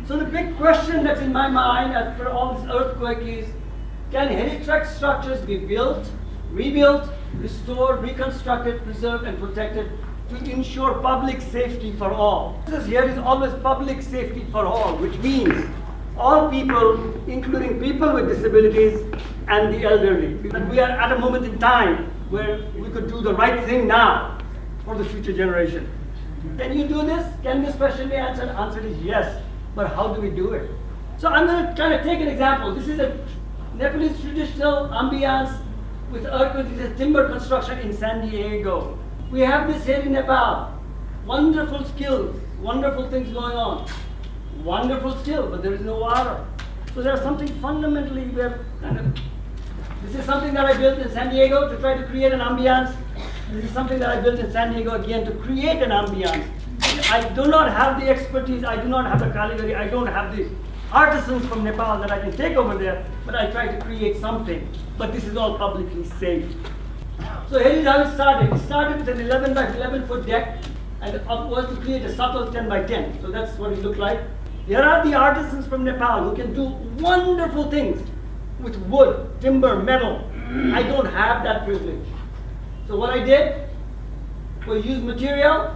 So the big question that's in my mind after all this earthquake is, can heritage structures be built, rebuilt, restored, reconstructed, preserved, and protected to ensure public safety for all? This here is always public safety for all, which means all people, including people with disabilities and the elderly. But we are at a moment in time where we could do the right thing now for the future generation. Can you do this? Can this question be answered? Answer is yes. But how do we do it? So I'm going to kind of take an example. This is a Nepalese traditional ambiance with earthquake. This is timber construction in San Diego. We have this here in Nepal. Wonderful skills, wonderful things going on. Wonderful skill, but there is no water. So there's something fundamentally this is something that I built in San Diego to try to create an ambiance. This is something that I built in San Diego again to create an ambiance. I do not have the expertise, I do not have the calligraphy, I don't have the artisans from Nepal that I can take over there, but I try to create something. But this is all publicly safe. So here is how it started. It started with an 11 by 11 foot deck, and it was to create a subtle 10 by 10. So that's what it looked like. Here are the artisans from Nepal who can do wonderful things with wood, timber, metal. I don't have that privilege. So what I did was use material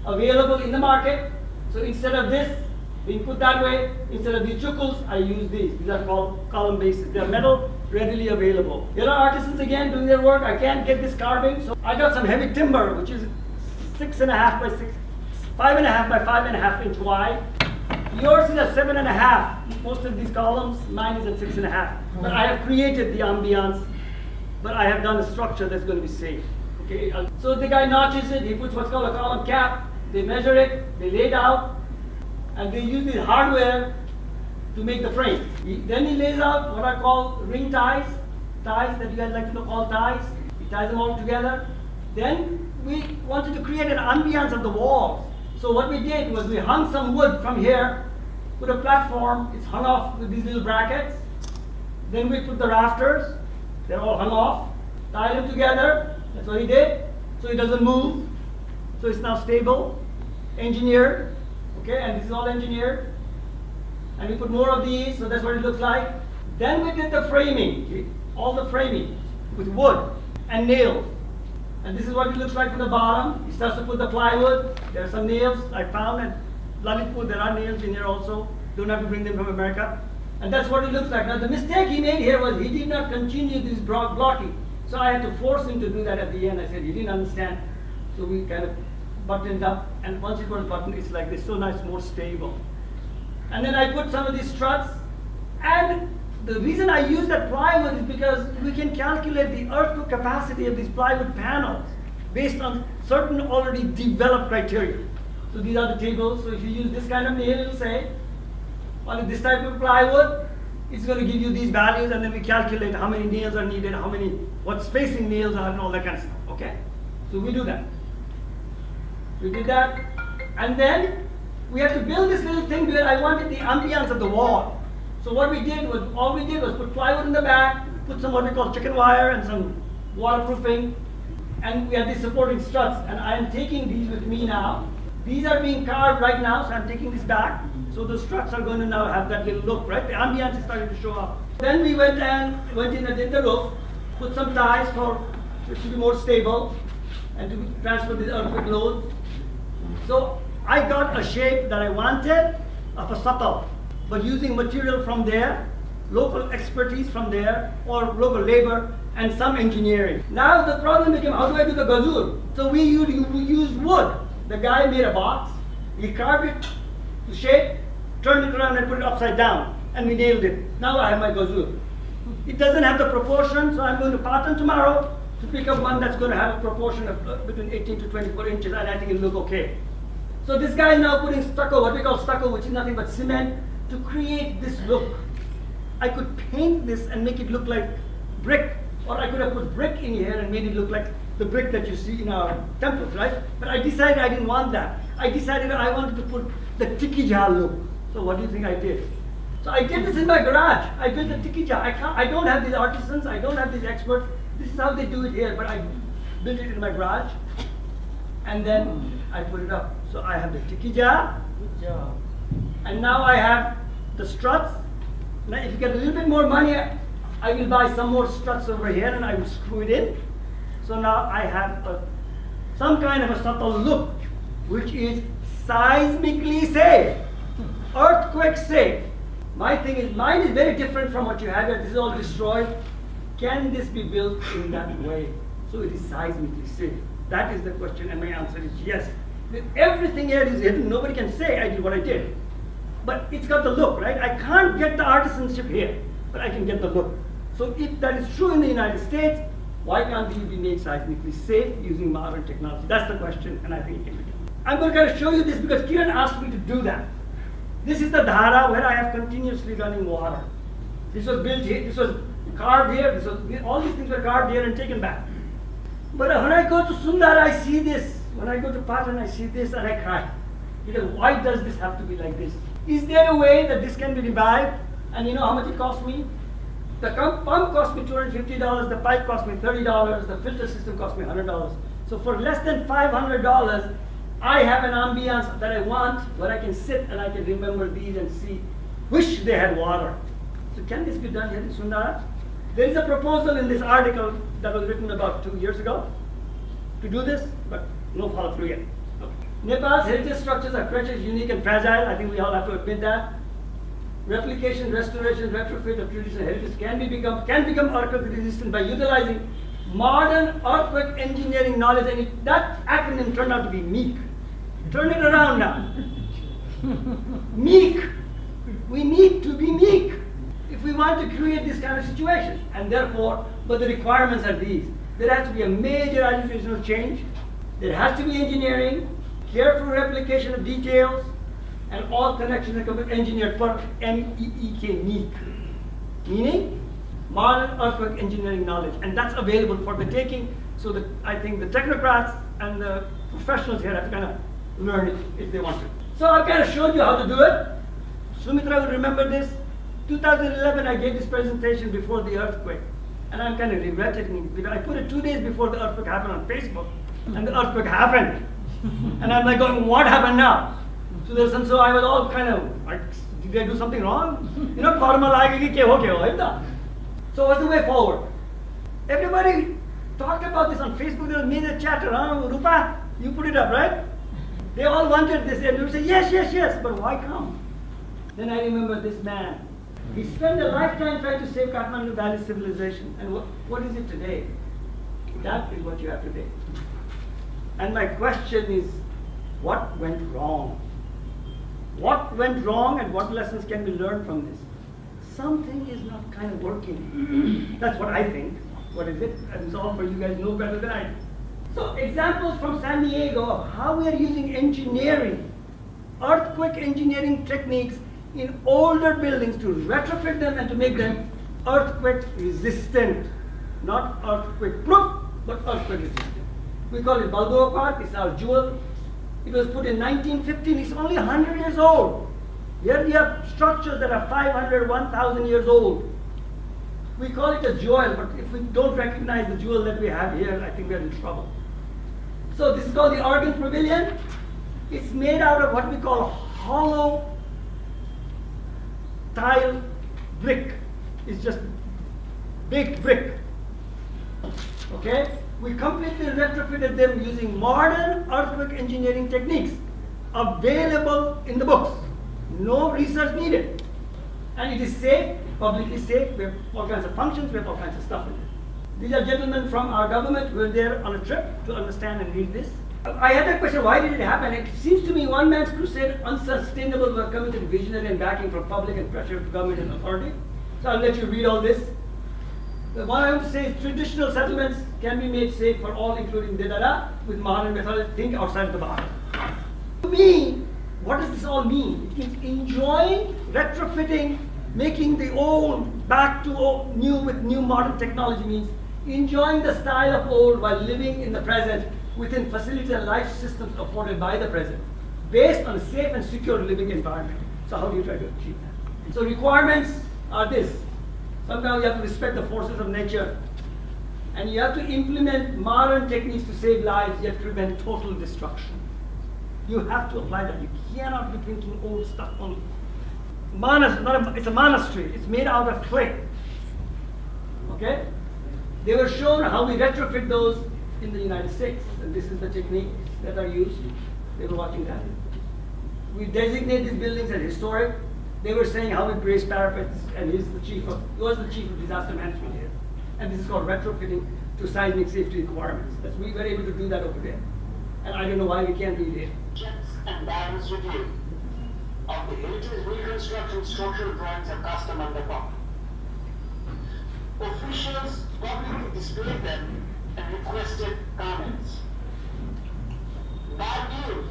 available in the market. So instead of this being put that way, instead of these chukuls, I use these. These are called column bases. They're metal, readily available. Here are artisans again doing their work. I can't get this carving, so I got some heavy timber, which is 6.5 by 6, 5.5 by 5.5 inch wide. Yours is at 7.5. Most of these columns, mine is at 6.5. But I have created the ambiance, but I have done a structure that's going to be safe. Okay. So the guy notches it. He puts what's called a column cap. They measure it. They lay it out, and they use the hardware to make the frame. Then he lays out what I call ring ties that you guys like to call ties. He ties them all together. Then we wanted to create an ambience of the walls. So what we did was we hung some wood from here, put a platform, it's hung off with these little brackets. Then we put the rafters, they're all hung off, tied them together, that's what he did. So it doesn't move, so it's now stable, engineered, okay, and this is all engineered. And we put more of these, so that's what it looks like. Then we did the framing, all the framing with wood and nails. And this is what it looks like from the bottom. He starts to put the plywood. There are some nails I found at Lalitpur. There are nails in here also. Don't have to bring them from America. And that's what it looks like. Now the mistake he made here was he did not continue this blocking. So I had to force him to do that at the end. I said, he didn't understand. So we kind of buttoned up. And once it was buttoned, it's like this, so nice, more stable. And then I put some of these struts. And the reason I use that plywood is because we can calculate the earthquake capacity of these plywood panels based on certain already developed criteria. So these are the tables. So if you use this kind of nail, it'll say, on this type of plywood, it's going to give you these values, and then we calculate how many nails are needed, what spacing nails are, and all that kind of stuff. Okay? So we do that. We did that, and then we had to build this little thing where I wanted the ambience of the wall. So what we did was, all we did was put plywood in the back, put some what we call chicken wire and some waterproofing, and we had these supporting struts, and I am taking these with me now. These are being carved right now, so I'm taking this back. So the struts are going to now have that little look, right? The ambience is starting to show up. Then we went in and did the roof, put some ties for it to be more stable and to transfer the earthquake load. So I got a shape that I wanted of a satal, but using material from there, local expertise from there, or local labor, and some engineering. Now the problem became, how do I do the gazur? So we used wood. The guy made a box, he carved it to shape, turned it around and put it upside down, and we nailed it. Now I have my gazur. It doesn't have the proportion, so I'm going to pattern tomorrow to pick up one that's going to have a proportion of between 18 to 24 inches, and I think it'll look okay. So this guy is now putting stucco, what we call stucco, which is nothing but cement, to create this look. I could paint this and make it look like brick, or I could have put brick in here and made it look like the brick that you see in our temples, right? But I decided I didn't want that. I decided I wanted to put the tikija look. So what do you think I did? So I did this in my garage. I built the tikija. I don't have these artisans, I don't have these experts. This is how they do it here, but I built it in my garage. And then I put it up. So I have the tikija. Good job. And now I have the struts. Now if you get a little bit more money, I will buy some more struts over here and I will screw it in. So now I have some kind of a subtle look, which is seismically safe, earthquake safe. Mine is very different from what you have here. This is all destroyed. Can this be built in that way? So it is seismically safe. That is the question, and my answer is yes. With everything here is hidden, nobody can say I did what I did. But it's got the look, right? I can't get the artisanship here, but I can get the look. So if that is true in the United States, why can't these be made seismically safe using modern technology? That's the question, and I think it can be done. I'm going to kind of show you this because Kiran asked me to do that. This is the dhara where I have continuously running water. This was built here, this was carved here, all these things were carved here and taken back. But when I go to Sundar, I see this. When I go to Patan, I see this and I cry. Because why does this have to be like this? Is there a way that this can be revived? And you know how much it cost me? The pump cost me $250, the pipe cost me $30, the filter system cost me $100. So for less than $500, I have an ambience that I want where I can sit and I can remember these and see, wish they had water. So can this be done here in Sundara? There is a proposal in this article that was written about 2 years ago to do this, but no follow through yet. Okay. Nepal's heritage structures are precious, unique and fragile. I think we all have to admit that. Replication, restoration, retrofit of traditional heritage can become earthquake resistant by utilizing modern earthquake engineering knowledge, and that acronym turned out to be MEEK. Turn it around now. MEEK. We need to be meek if we want to create this kind of situation. And therefore, but the requirements are these. There has to be a major educational change. There has to be engineering, careful replication of details, and all connections are engineered for MEEK, MEEK. Meaning, modern earthquake engineering knowledge. And that's available for the taking, so that I think the technocrats and the professionals here have to kind of learn it if they want to. So I've kind of showed you how to do it. Sumitra will remember this. 2011, I gave this presentation before the earthquake. And I'm kind of regretting it because I put it 2 days before the earthquake happened on Facebook. And the earthquake happened. And I'm like going, what happened now? So I was all kind of like, did I do something wrong? You know, karma lagegi ke ho ke ho. So what's the way forward? Everybody talked about this on Facebook. There was major chatter. Rupa, you put it up, right? They all wanted this, and you would say, yes, yes, yes, but why come? Then I remember this man. He spent a lifetime trying to save Kathmandu Valley civilization. And what is it today? That is what you have today. And my question is, what went wrong? What went wrong and what lessons can be learned from this? Something is not kind of working. That's what I think. What is it? And it's all for you guys know better than I do. So examples from San Diego of how we are using engineering, earthquake engineering techniques in older buildings to retrofit them and to make them earthquake resistant. Not earthquake proof, but earthquake resistant. We call it Balboa Park, it's our jewel. It was put in 1915, it's only 100 years old. Here we have structures that are 500, 1,000 years old. We call it a jewel, but if we don't recognize the jewel that we have here, I think we're in trouble. So this is called the Organ Pavilion. It's made out of what we call hollow tile brick. It's just baked brick. Okay? We completely retrofitted them using modern earthquake engineering techniques available in the books. No research needed. And it is safe, publicly safe. We have all kinds of functions, we have all kinds of stuff in it. These are gentlemen from our government who were there on a trip to understand and read this. I had that question, why did it happen? It seems to me one man's crusade, unsustainable, were committed visionary and backing from public and pressure to government and authority. So I'll let you read all this. The one I want to say is traditional settlements can be made safe for all, including Dedara, with modern methods. Think outside the box. To me, what does this all mean? It means enjoying, retrofitting, making the old back to new with new modern technology means enjoying the style of old while living in the present within facilities and life systems afforded by the present, based on a safe and secure living environment. So how do you try to achieve that? So requirements are this. Sometimes you have to respect the forces of nature, and you have to implement modern techniques to save lives yet prevent total destruction. You have to apply that. You cannot be thinking old stuff only. it's a monastery. It's made out of clay. Okay? They were shown how we retrofit those in the United States, and this is the technique that are used. They were watching that. We designate these buildings as historic. They were saying how we brace parapets, and he was the chief of disaster management here. And this is called retrofitting to seismic safety requirements. We were able to do that over there. And I don't know why we can't do it here. Checks and balance review of the heritage reconstruction structural drawings of Kathmandu Nepal. Officials publicly displayed them and requested comments. By view,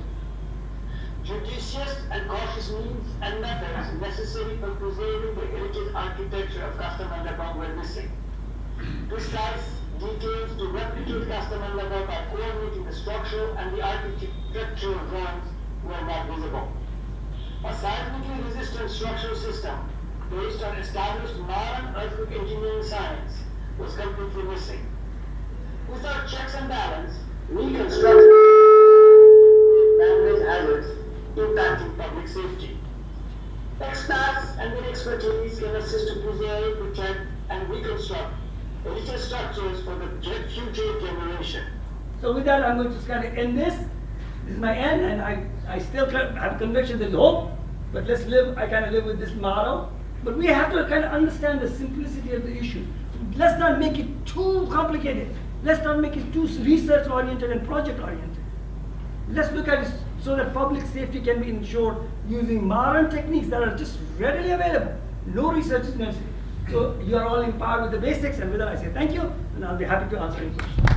judicious and cautious means and methods necessary for preserving the heritage architecture of Kathmandu Nepal were missing. Precise details to replicate Kathmandu Nepal by coordinating the structural and the architectural drawings were not visible. A seismically resistant structural system based on established modern earthquake engineering science was completely missing. Without checks and balance, reconstruction man-made hazards impacting public safety. Experts and their expertise can assist to preserve, protect, and reconstruct heritage structures for the future generation. So with that, I'm going to just kind of end this. This is my end, and I still have conviction there's hope, but I kind of live with this motto. But we have to kind of understand the simplicity of the issue. Let's not make it too complicated. Let's not make it too research-oriented and project-oriented. Let's look at it so that public safety can be ensured using modern techniques that are just readily available. No research is necessary. So you are all empowered with the basics, and with that I say thank you, and I'll be happy to answer any questions.